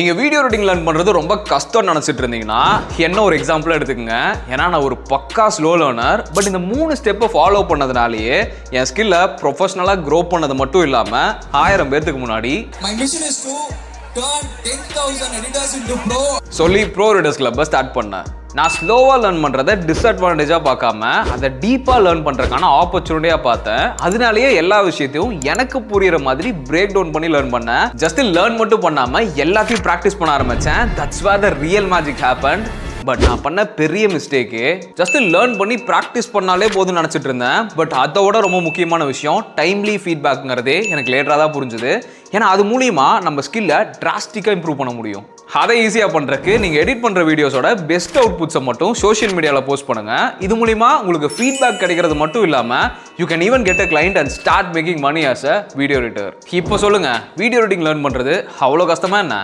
நீங்க video editing learn பண்றது ரொம்ப கஷ்டம்னு நினைச்சிட்டு இருந்தீங்கன்னா என்ன ஒரு எக்ஸாம்பிள் எடுத்துக்கங்க. ஏன்னா நான் ஒரு பக்கா ஸ்லோ லேர்னர். பட் இந்த 3 ஸ்டெப்பை ஃபாலோ பண்ணதுனாலேயே என் ஸ்கில்ல ப்ரொஃபஷனலா க்ரோ பண்ணது மட்டும் இல்லாம 1000 பேருக்கு முன்னாடி சொல்லி ப்ரோ ரைடர்ஸ் கிளப்பை ஸ்டார்ட் பண்ணேன். நான் ஸ்லோவா லேர்ன் பண்றதை டிஸ்அட்வான்டேஜா பார்க்காம அதை டீப்பா லேர்ன் பண்றதுக்கான ஆப்பர்ச்சுனிட்டியா பார்த்தேன். அதனாலேயே எல்லா விஷயத்தையும் எனக்கு புரியுற மாதிரி பிரேக் டவுன் பண்ணி லேர்ன் பண்ணேன். ஜஸ்ட் லேர்ன் மட்டும் பண்ணாம எல்லாத்தையும் பிராக்டிஸ் பண்ண ஆரம்பிச்சேன். That's where the real magic happened. But நான் பண்ண பெரிய மிஸ்டேக்கு ஜஸ்ட் லேர்ன் பண்ணி ப்ராக்டிஸ் பண்ணாலே போதும்னு நினச்சிட்டு இருந்தேன். பட் அதோட ரொம்ப முக்கியமான விஷயம் டைம்லி ஃபீட்பேக்ங்கிறதே எனக்கு லேட்டராக தான் புரிஞ்சுது. ஏன்னா அது மூலியமா நம்ம ஸ்கில்லை டிராஸ்டிக்காக இம்ப்ரூவ் பண்ண முடியும். அதை ஈஸியாக பண்ணுறதுக்கு நீங்கள் எடிட் பண்ணுற வீடியோஸோட பெஸ்ட் அவுட்புட்ஸை மட்டும் சோஷியல் மீடியாவில் போஸ்ட் பண்ணுங்கள். இது மூலிமா உங்களுக்கு ஃபீட்பேக் கிடைக்கிறது மட்டும் இல்லாமல் you can even get a client and start making money as a video editor. இப்போ சொல்லுங்கள், வீடியோ எடிட்டிங் லேர்ன் பண்ணுறது அவ்வளோ கஷ்டமா என்ன?